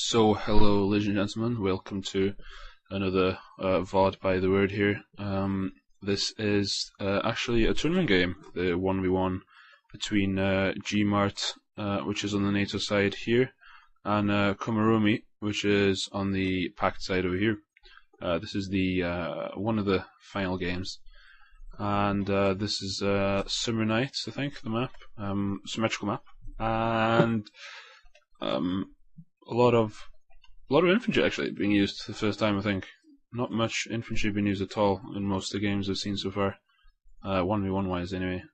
So, hello, ladies and gentlemen. Welcome to another VoD by TheWord here. This is actually a tournament game, the 1v1 between Gmart, which is on the NATO side here, and Komaromi, which is on the packed side over here. This is the one of the final games, and this is Summer Nights, I think, the map, symmetrical map, and a lot of infantry actually being used for the first time. I think not much infantry being used at all in most of the games I've seen so far, 1v1 wise anyway.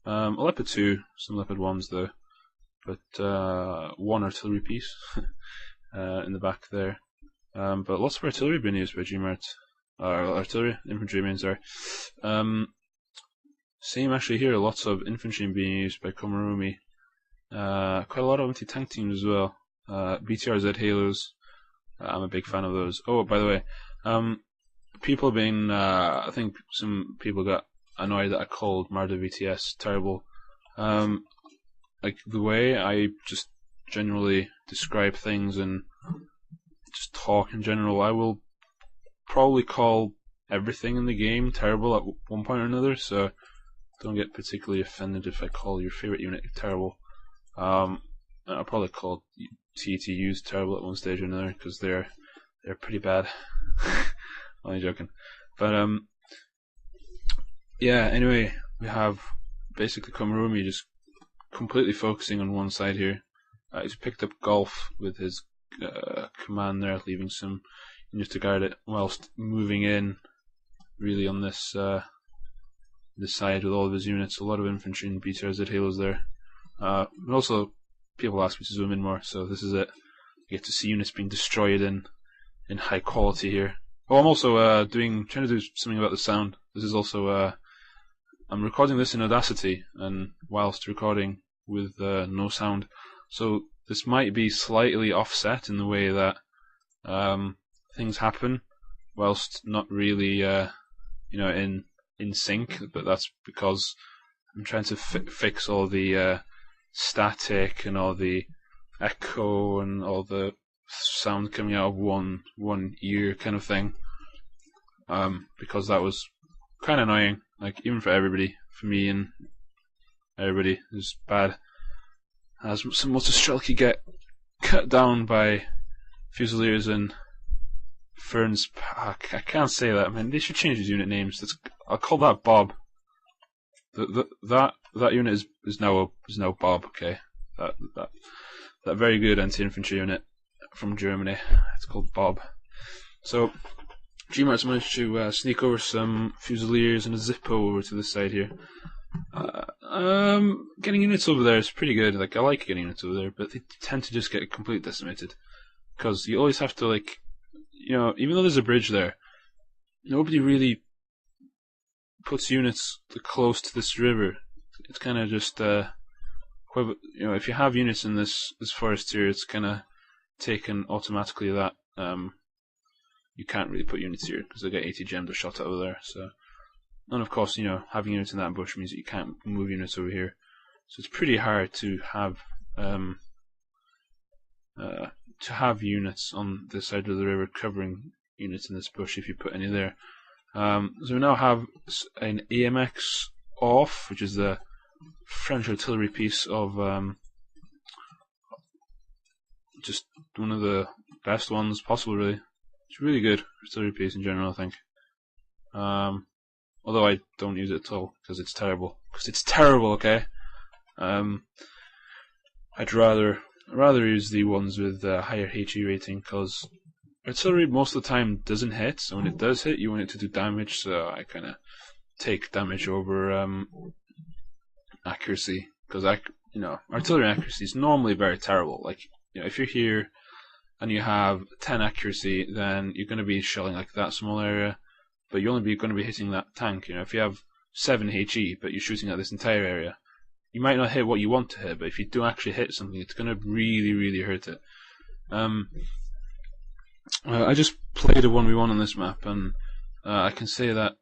A leopard 2, some leopard 1s though, but one artillery piece in the back there. But lots of artillery being used by Gmart. Infantry I mean, sorry. Same actually here, lots of infantry being used by Komaromi. Quite a lot of anti-tank teams as well. BTRZ Halos, I'm a big fan of those. Oh, by the way, people have been, I think some people got annoyed that I called Marder VTS terrible. Like the way I just generally describe things and just talk in general, I will probably call everything in the game terrible at one point or another, so don't get particularly offended if I call your favorite unit terrible. I'll probably call TTUs terrible at one stage or another because they're pretty bad. Only joking. But yeah. Anyway, we have basically Komaromi just completely focusing on one side here. He's picked up golf with his command there, leaving some units to guard it, whilst moving in really on this this side with all of his units. A lot of infantry and BTRZ Halos there. But also, people ask me to zoom in more, so this is it. You get to see units being destroyed in high quality here. Oh, I'm also trying to do something about the sound. This is also I'm recording this in Audacity, and whilst recording with no sound, so this might be slightly offset in the way that things happen, whilst not really in sync. But that's because I'm trying to fix all the static and all the echo and all the sound coming out of one ear kind of thing, because that was kind of annoying, like even for everybody, for me and everybody. It was bad. As some Strelki get cut down by Fusiliers and Ferns. I can't say that, man. They should change these unit names. I'll call that Bob. That unit is now Bob. Okay, that very good anti-infantry unit from Germany. It's called Bob. So Gmart's managed to sneak over some Fusiliers and a Zippo over to this side here. Getting units over there is pretty good. Like, I like getting units over there, but they tend to just get completely decimated because you always have to, like, even though there's a bridge there, nobody really puts units close to this river. It's kind of just if you have units in this forest here, it's kind of taken automatically that you can't really put units here because they get 80 gems or shot over there. So, and of course, having units in that bush means that you can't move units over here. So it's pretty hard to have units on this side of the river covering units in this bush if you put any there. So we now have an AMX off, which is the French artillery piece of just one of the best ones possible, really. It's a really good artillery piece in general, I think. Although I don't use it at all because it's terrible. Okay. I'd rather use the ones with higher HE rating because artillery most of the time doesn't hit, so when it does hit, you want it to do damage, so I kind of take damage over accuracy, because artillery accuracy is normally very terrible. Like, if you're here and you have 10 accuracy, then you're going to be shelling like that small area, but you're only going to be hitting that tank. If you have 7 HE, but you're shooting at this entire area, you might not hit what you want to hit, but if you do actually hit something, it's going to really, really hurt it. I just played a 1v1 on this map, and I can say that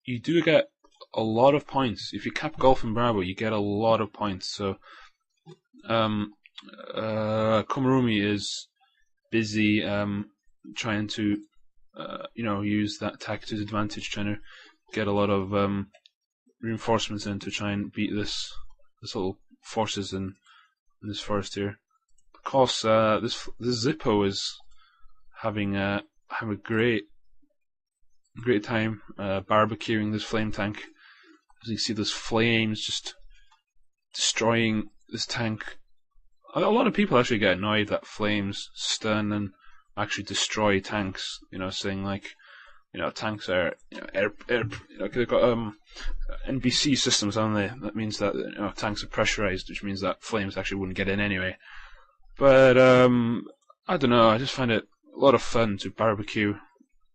you do get a lot of points. If you cap Golf and Bravo, you get a lot of points. So Komaromi is busy trying to use that attack to his advantage, trying to get a lot of reinforcements in to try and beat this little forces in this forest here. Of course, this Zippo is having a great time barbecuing this flame tank. As you can see, those flames just destroying this tank. A lot of people actually get annoyed that flames stun and actually destroy tanks. Saying like, tanks are they've got NBC systems, haven't they? That means that tanks are pressurized, which means that flames actually wouldn't get in anyway. But I don't know. I just find it a lot of fun to barbecue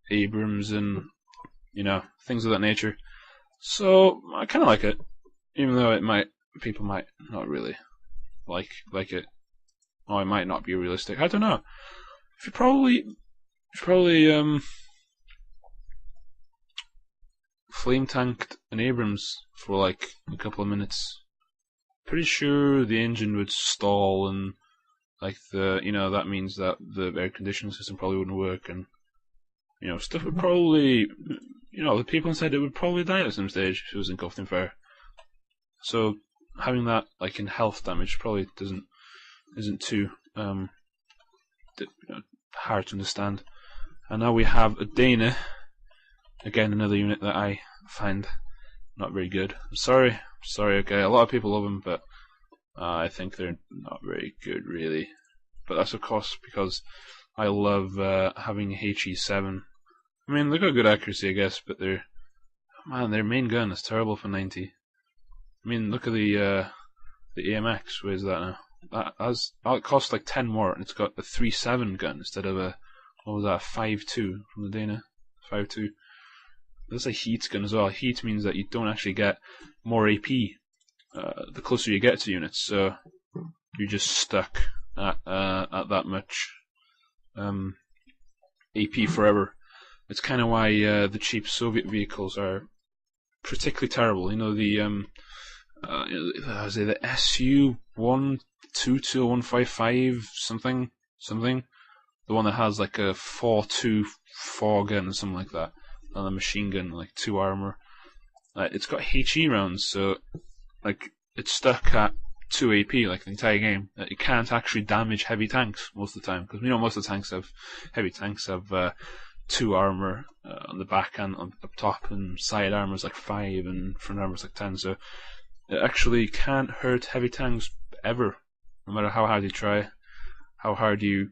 Abrams and things of that nature. So I kind of like it, even though people might not really like it, or it might not be realistic. I don't know. If you probably flame tanked an Abrams for like a couple of minutes, pretty sure the engine would stall and like that means that the air conditioning system probably wouldn't work, and stuff would probably the people inside it would probably die at some stage if it was engulfed in fire. So having that like in health damage probably isn't too hard to understand. And now we have a Dana, again another unit that I find not very good. I'm sorry, okay, a lot of people love them, but I think they're not very good really. But that's of course because I love having HE7. I mean, they've got good accuracy, I guess, but their main gun is terrible for 90. I mean, look at the AMX. Where's that now? That costs like 10 more, and it's got a 3.7 gun instead of a 5.2 from the Dana. 5.2. There's a heat gun as well. Heat means that you don't actually get more AP the closer you get to units, so you're just stuck at that much AP forever. It's kind of why the cheap Soviet vehicles are particularly terrible. The SU-122 or 155 something, the one that has like a 4.24 gun or something like that, and a machine gun, like 2 armor. It's got HE rounds, so like it's stuck at 2 AP like the entire game. It can't actually damage heavy tanks most of the time, because most of the heavy tanks have 2 armor on the back and on up top, and side armor is like 5 and front armor is like 10. So it actually can't hurt heavy tanks ever, no matter how hard you try, how hard you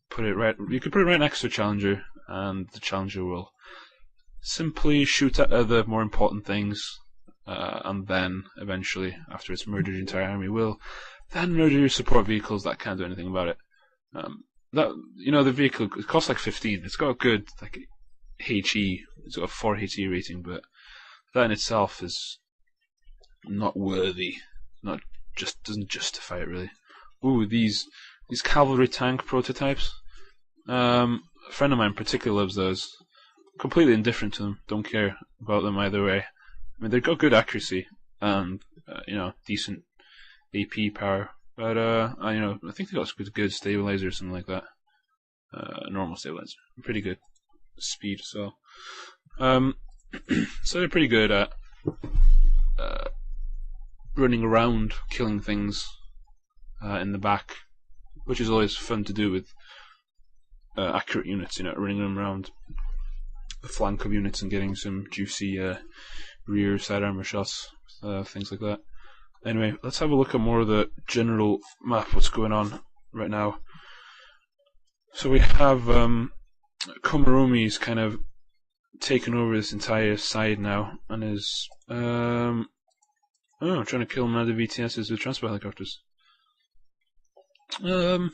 put it right. You could put it right next to a Challenger, and the Challenger will simply shoot at other more important things, and then eventually, after it's murdered your entire army, will then murder your support vehicles that can't do anything about it. The vehicle, it costs like 15. It's got a good like HE. It's got a 4 HE rating, but that in itself is not worthy. Doesn't justify it really. Ooh, these cavalry tank prototypes. A friend of mine particularly loves those. Completely indifferent to them. Don't care about them either way. I mean, they've got good accuracy and decent AP power. But I think they got a good stabilizer or something like that. Normal stabilizer, pretty good speed. So, so they're pretty good at running around, killing things in the back, which is always fun to do with accurate units. Running them around the flank of units and getting some juicy rear side armor shots, things like that. Anyway, let's have a look at more of the general map, what's going on right now. So we have Komaromi's kind of taken over this entire side now, and is trying to kill one of the VTSs with transport helicopters. Yeah,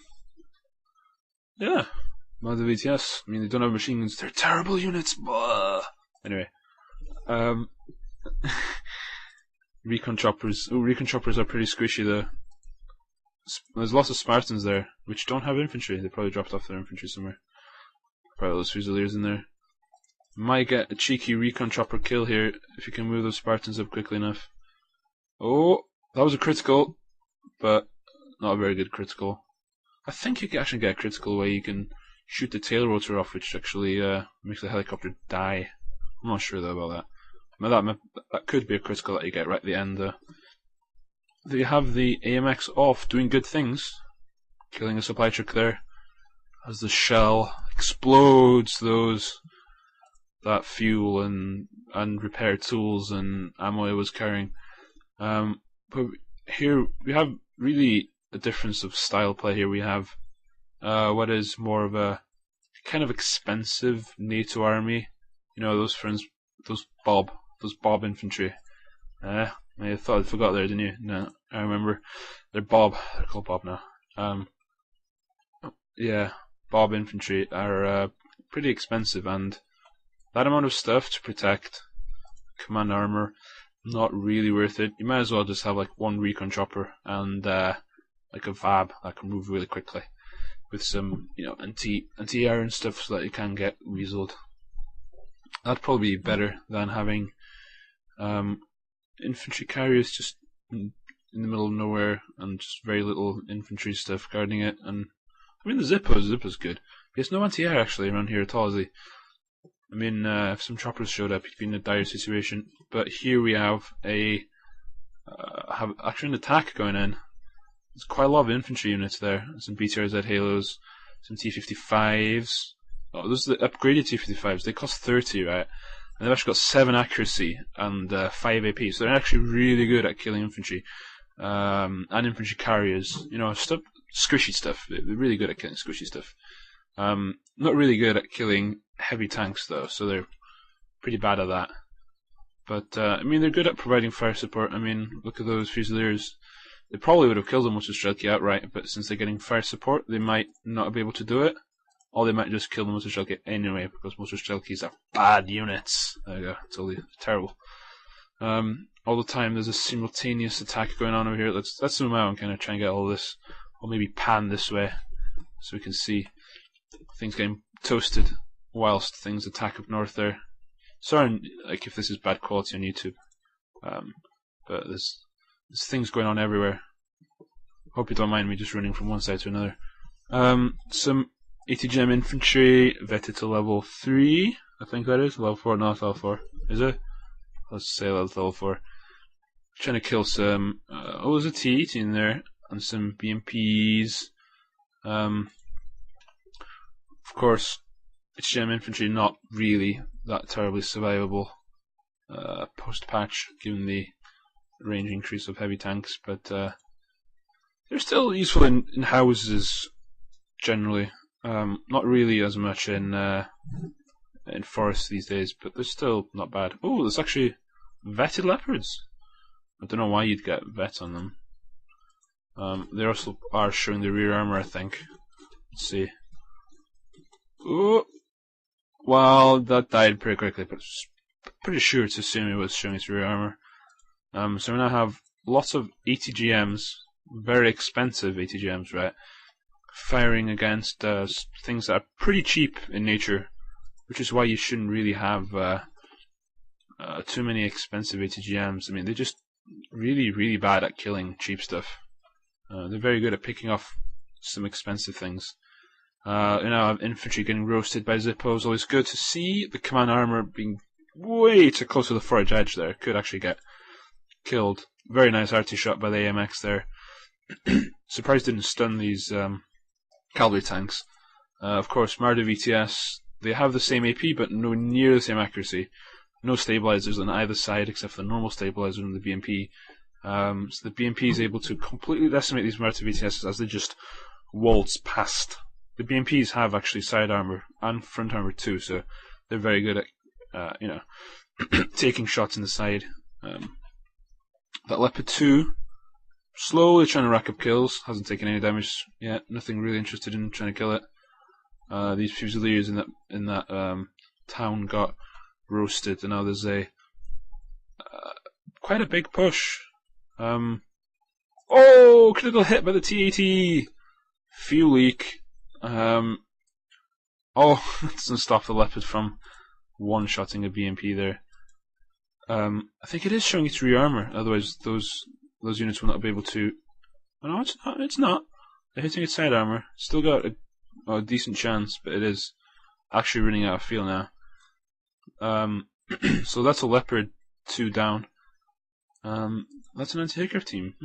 one of the VTS. I mean, they don't have machine guns. They're terrible units. Blah. Anyway, recon choppers. Oh, recon choppers are pretty squishy though. There's lots of Spartans there, which don't have infantry. They probably dropped off their infantry somewhere. Probably those Fusiliers in there. Might get a cheeky recon chopper kill here if you can move those Spartans up quickly enough. Oh, that was a critical, but not a very good critical. I think you can actually get a critical where you can shoot the tail rotor off, which actually makes the helicopter die. I'm not sure though about that. But that could be a critical that you get right at the end though. There you have the AMX off, doing good things. Killing a supply truck there. As the shell explodes that fuel and repair tools and ammo it was carrying. But here we have really a difference of style play here. We have what is more of a kind of expensive NATO army. You know, those friends, those Bob infantry. I thought I forgot there, didn't you? No, I remember. They're Bob. They're called Bob now. Yeah, Bob infantry are pretty expensive, and that amount of stuff to protect command armor, not really worth it. You might as well just have like one recon chopper and like a VAB that can move really quickly with some, you know, anti-air and stuff so that you can get weaseled. That'd probably be better than having infantry carriers just in the middle of nowhere and just very little infantry stuff guarding it. And I mean, the Zippo's good. There's no anti-air actually around here at all, is he? I mean, if some choppers showed up, he'd be in a dire situation. But here we have actually an attack going in. There's quite a lot of infantry units there. Some BTRZ Halos, some T-55s. Oh, those are the upgraded T-55s. They cost 30, right? And they've actually got 7 accuracy and 5 AP. So they're actually really good at killing infantry. And infantry carriers. You know, squishy stuff. They're really good at killing squishy stuff. Not really good at killing heavy tanks though, so they're pretty bad at that. But I mean, they're good at providing fire support. I mean, look at those Fusiliers. They probably would have killed the Motorstrelki outright, but since they're getting fire support, they might not be able to do it. Or they might just kill the Motorstrelki anyway, because Motorstrelkis are bad units. There you go, totally terrible. All the time there's a simultaneous attack going on over here. Let's zoom out and kind of try and get all this, or maybe pan this way, so we can see things getting toasted whilst things attack up north there. Sorry, like if this is bad quality on YouTube, but there's things going on everywhere. Hope you don't mind me just running from one side to another. Some ATGM infantry vetted to level 3, I think that is. Level 4, not level 4. Is it? Let's say level 4. Trying to kill some, there's a T-80 in there, and some BMPs. Of course, ATGM infantry not really that terribly survivable post-patch, given the range increase of heavy tanks, but they're still useful in houses generally. Not really as much in forests these days, but they're still not bad. Oh, there's actually vetted leopards. I don't know why you'd get vet on them. They also are showing the rear armor, I think. Let's see. Oh, well, that died pretty quickly, but pretty sure to assume it was showing its rear armor. So we now have lots of ATGMs, very expensive ATGMs, right? Firing against things that are pretty cheap in nature, which is why you shouldn't really have too many expensive ATGMs. I mean, they're just really, really bad at killing cheap stuff. They're very good at picking off some expensive things. You know, infantry getting roasted by Zippos. Always good to see. The command armor being way too close to the forage edge there. Could actually get killed. Very nice arty shot by the AMX there. Surprised didn't stun these cavalry tanks. Of course, Marder VTS, they have the same AP, but no near the same accuracy. No stabilizers on either side except for the normal stabilizer and the BMP. So the BMP is able to completely decimate these Marder VTS as they just waltz past. The BMPs have actually side armor and front armor too, so they're very good at, you know, taking shots in the side. That Leopard 2, slowly trying to rack up kills, hasn't taken any damage yet. Nothing really interested in trying to kill it. These Fusiliers in that town got roasted, and now there's a quite a big push. Oh, critical hit by the T-80. Fuel leak. Oh, that doesn't stop the Leopard from one-shotting a BMP there. I think it is showing its rear armor, otherwise those units will not be able to No, it's not. It's not. They're hitting its side armor. Still got a decent chance, but it is actually running out of fuel now. So that's a leopard 2 down. That's an anti-hiccup team.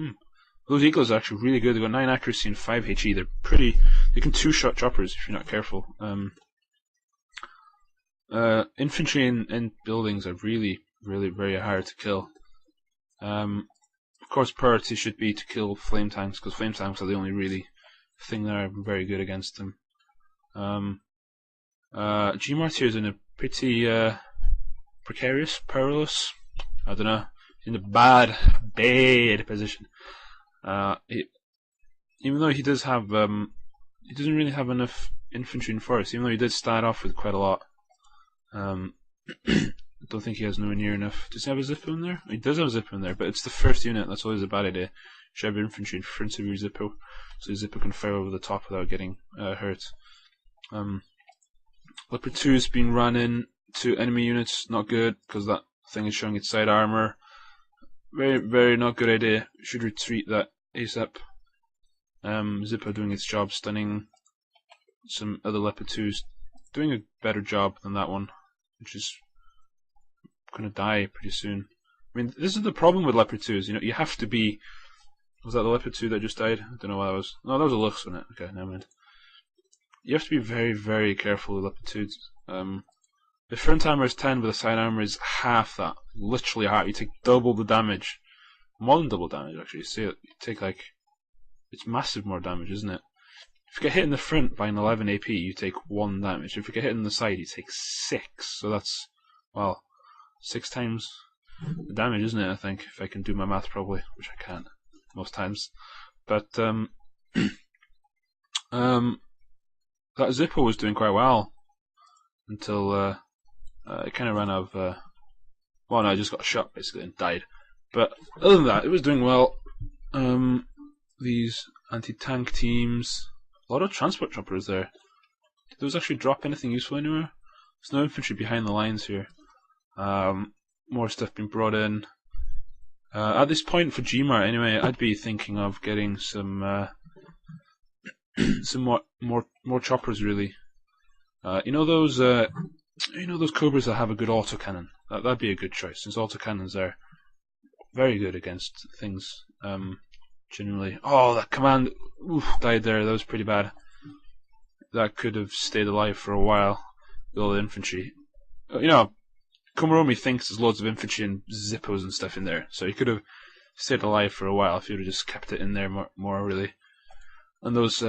Those eagles are actually really good. They've got 9 accuracy and 5 HE. They're pretty. They can 2-shot choppers if you're not careful. Infantry in buildings are really, really very hard to kill. Of course, priority should be to kill flame tanks, because flame tanks are the only really thing that are very good against them. Gmart here is in a pretty precarious, perilous, I don't know, in a bad position. Even though he does have, he doesn't really have enough infantry in forest, even though he did start off with quite a lot. I don't think he has nowhere near enough. Does he have a Zippo in there? He does have a Zippo in there, but it's the first unit. That's always a bad idea. You should have infantry in front of your Zippo, so your Zippo can fire over the top without getting hurt. Leopard 2 has been run in to enemy units. Not good, because that thing is showing its side armor. Very, very not good idea. Should retreat that ASAP. Zippo doing its job, stunning some other Leopard 2s. Doing a better job than that one, which is going to die pretty soon. I mean, this is the problem with Leopard 2s. You know, you have to be. Was that the Leopard 2 that just died? I don't know what that was. No, that was a Lux, wasn't it? Okay, never mind. You have to be very, very careful with Leopard 2s. The front armor is 10, but the side armor is half that. Literally half. You take double the damage. More than double damage, actually. See, you take like. It's massive more damage, isn't it? If you get hit in the front by an 11 AP, you take 1 damage. If you get hit in the side, you take 6. So that's, well, 6 times the damage, isn't it? I think, if I can do my math properly, which I can't most times. But that Zippo was doing quite well until it kind of ran out of. Well, no, I just got shot basically and died. But other than that, it was doing well. These anti-tank teams. A lot of transport choppers there. Did those actually drop anything useful anywhere? There's no infantry behind the lines here. More stuff being brought in. At this point for Gmart, anyway, I'd be thinking of getting some more choppers. Really, you know those Cobras that have a good autocannon. That'd be a good choice, since autocannons are very good against things. Generally. Oh, that command died there. That was pretty bad. That could have stayed alive for a while with all the infantry. You know, Komaromi thinks there's loads of infantry and Zippos and stuff in there, so he could have stayed alive for a while if he would have just kept it in there more really. And those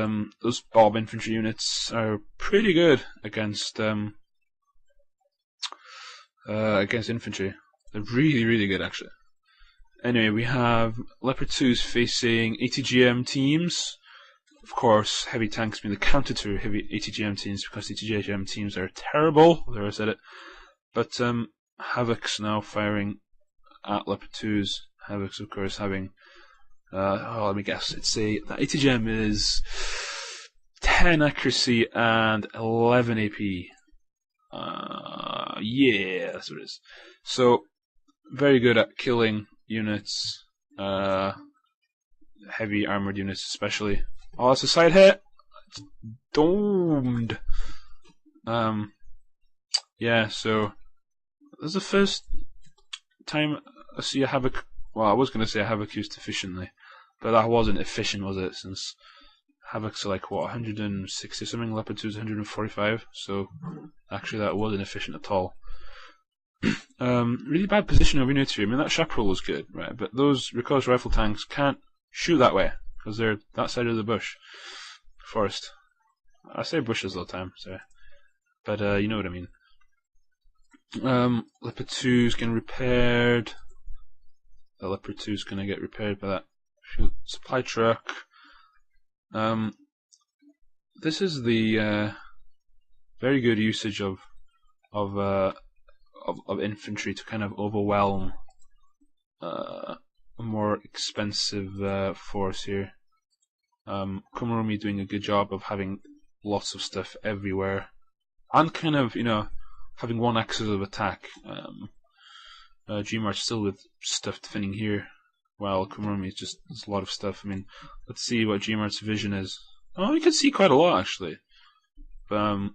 Bob infantry units are pretty good against infantry. They're really, really good actually. Anyway, we have Leopard 2s facing ATGM teams. Of course, heavy tanks being the counter to heavy ATGM teams, because ATGM teams are terrible. There, I said it. But Havoc's now firing at Leopard 2s. Havoc's, of course, having. Let me guess. It's the ATGM is 10 accuracy and 11 AP. Yeah, that's what it is. So, very good at killing units, heavy armored units especially. Oh, it's a side hit. It's domed. Yeah, so this is the first time I see a Havoc. Well, I was going to say a Havoc used efficiently, but that wasn't efficient, was it? Since Havocs are like, what, 160 something, Leopard 2 is 145, so actually that wasn't efficient at all. Really bad position of units here. I mean, that chaparral was good, right? But those recoilless rifle tanks can't shoot that way because they're that side of the bush, forest. I say bushes all the time, sorry, but you know what I mean. Leopard 2 is getting repaired. The Leopard 2 is going to get repaired by that supply truck. This is the very good usage of infantry to kind of overwhelm a more expensive force here. Komaromi doing a good job of having lots of stuff everywhere, and kind of, you know, having one axis of attack. Gmart still with stuff thinning here. while Komaromi is just there's a lot of stuff. I mean, let's see what Gmart's vision is. Oh, you can see quite a lot actually, but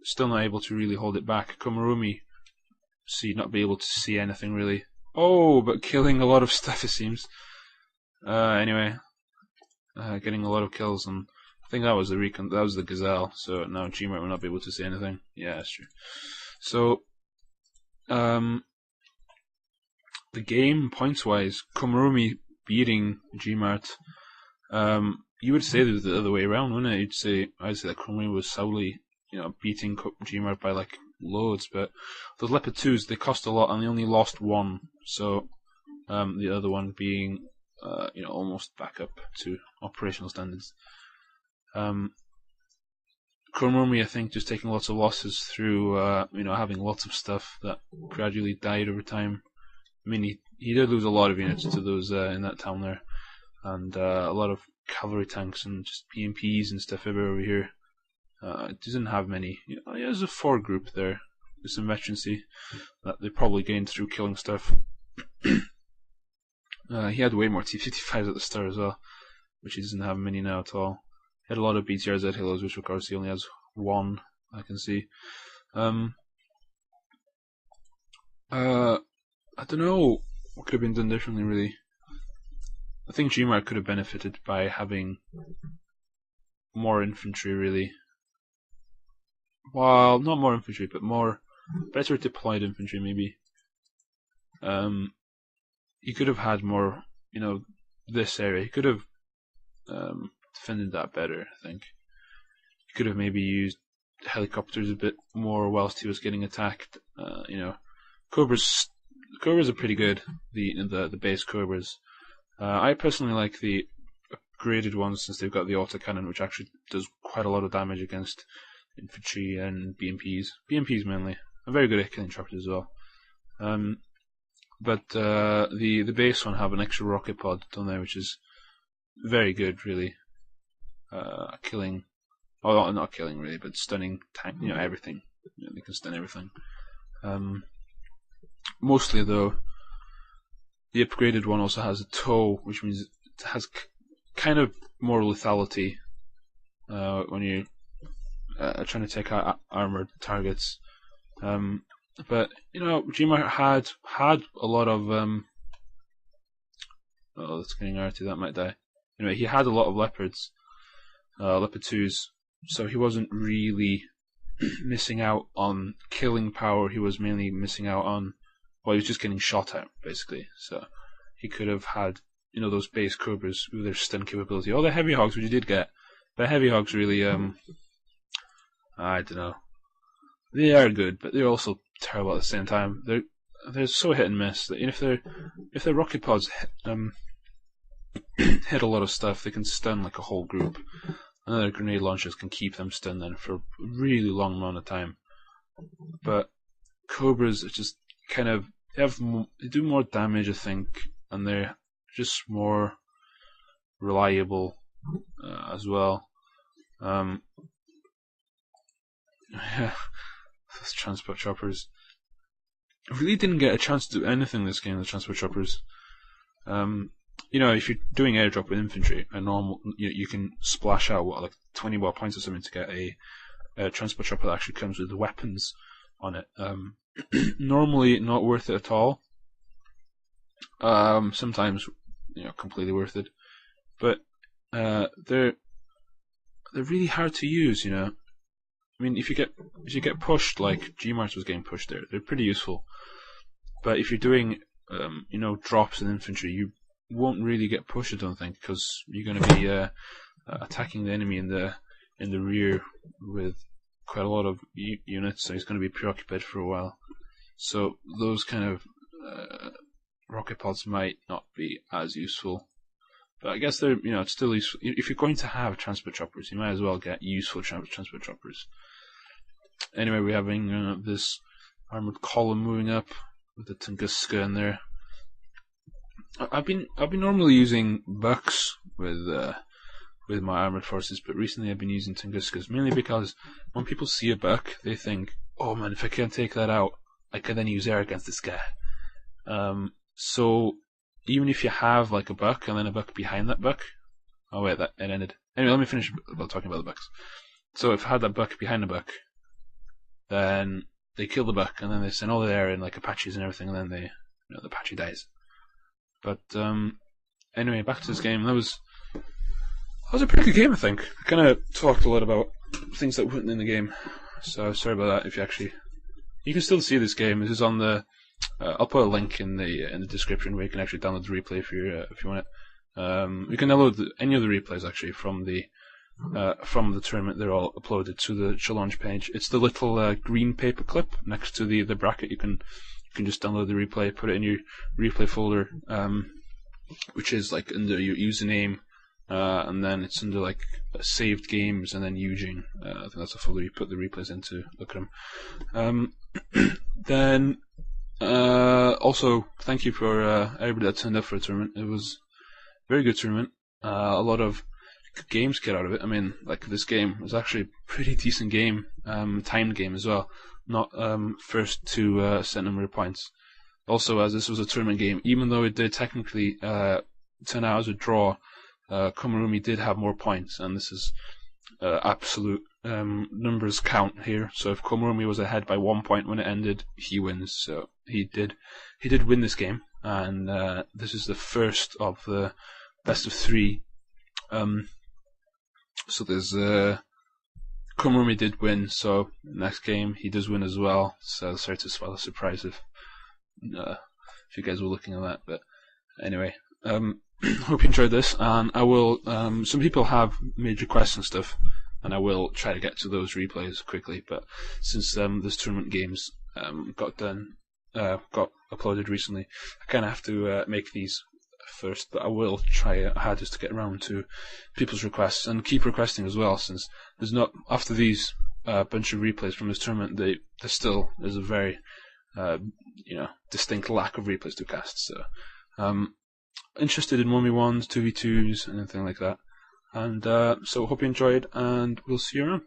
still not able to really hold it back. Komaromi, see, not be able to see anything really. Oh, but killing a lot of stuff it seems. Anyway, getting a lot of kills, and I think that was the Gazelle. So now Gmart will not be able to see anything. Yeah, that's true. So, the game points-wise, Komaromi beating Gmart. You would say that the other way around, wouldn't it? I'd say that Komaromi was solely, beating Gmart by like loads, but those Leopard 2s, they cost a lot and they only lost one, so the other one being almost back up to operational standards. Komaromi, I think, just taking lots of losses through having lots of stuff that gradually died over time. I mean, he did lose a lot of units to those in that town there, and a lot of cavalry tanks and just PMPs and stuff over here. It doesn't have many. There's a 4 group there with some veterancy that they probably gained through killing stuff. He had way more T-55s at the start as well, which he doesn't have many now at all. He had a lot of BTRZ halos, which of course he only has 1, I can see. I don't know what could have been done differently, really. I think Gmart could have benefited by having more infantry, really. Well, not more infantry, but better deployed infantry, maybe. He could have had more, this area. He could have defended that better, I think. He could have maybe used helicopters a bit more whilst he was getting attacked. Cobras are pretty good, the base Cobras. I personally like the upgraded ones since they've got the autocannon, which actually does quite a lot of damage against infantry and BMPs. BMPs mainly. I'm very good at killing choppers as well. But the base one have an extra rocket pod on there, which is very good, really. Killing, not killing really, but stunning tank, everything. They can stun everything. Mostly though, the upgraded one also has a tow, which means it has kind of more lethality when you trying to take out armored targets. But Gmart had a lot of that's getting arty, that might die. Anyway, he had a lot of leopards, leopard 2s, so he wasn't really missing out on killing power. He was mainly missing out on, he was just getting shot at, basically. So he could have had, those base Cobras with their stun capability. The heavy hogs, which he did get. The heavy hogs really, I don't know. They are good, but they're also terrible at the same time. They're so hit and miss that if their rocket pods hit a lot of stuff, they can stun like a whole group. And their grenade launchers can keep them stunned then for a really long amount of time. But Cobras are just kind of they do more damage, I think, and they're just more reliable as well. Yeah, those transport choppers. I really didn't get a chance to do anything this game, the transport choppers. If you're doing airdrop with infantry, a normal, you can splash out like 20 war points or something to get a transport chopper that actually comes with weapons on it. Normally not worth it at all. Sometimes, completely worth it. But they're really hard to use. I mean, if you get pushed like Gmart was getting pushed there, they're pretty useful. But if you're doing, drops in infantry, you won't really get pushed, I don't think, because you're going to be attacking the enemy in the rear with quite a lot of units, so he's going to be preoccupied for a while. So those kind of rocket pods might not be as useful. But I guess they're, it's still useful. If you're going to have transport choppers, you might as well get useful transport choppers. Anyway, we're having this armored column moving up with the Tunguska in there. I've been normally using Bucks with my armored forces, but recently I've been using Tunguskas, mainly because when people see a Buck, they think, oh man, if I can't take that out, I can then use air against this guy. So even if you have like a buck and then a buck behind that buck. Oh wait, that it ended. Anyway, let me finish about talking about the bucks. So if I had that buck behind the buck, then they kill the buck, and then they send all the air in like Apaches and everything, and then the Apache dies. But anyway, back to this game. That was a pretty good game, I think. I kind of talked a lot about things that weren't in the game, so sorry about that. If you can still see this game. This is on the. I'll put a link in the description where you can actually download the replay if you want it. You can download any of the replays actually from the tournament. They're all uploaded to the challenge page. It's the little green paper clip next to the bracket. You can just download the replay, put it in your replay folder, which is like under your username, and then it's under like saved games, and then Eugene. I think that's the folder you put the replays into. Look at them. Then also thank you for everybody that turned up for the tournament. It was a very good tournament. A lot of good games get out of it. I mean, like this game was actually a pretty decent game, timed game as well. Not first to a set number of points. Also, as this was a tournament game, even though it did technically turn out as a draw, Komaromi did have more points, and this is absolute numbers count here. So if Komaromi was ahead by 1 point when it ended, he wins. So he did win this game, and this is the first of the best of 3. So there's Komaromi did win, so next game he does win as well. So sorry to spoil the surprise if you guys were looking at that, but anyway, hope you enjoyed this, and I will. Some people have made requests and stuff, and I will try to get to those replays quickly. But since this tournament games got uploaded recently, I kind of have to make these first, but I will try hardest to get around to people's requests and keep requesting as well, since there's not, after these bunch of replays from this tournament, there's a very distinct lack of replays to cast. So interested in 1v1s, 2v2s, anything like that, and so hope you enjoyed, and we'll see you around.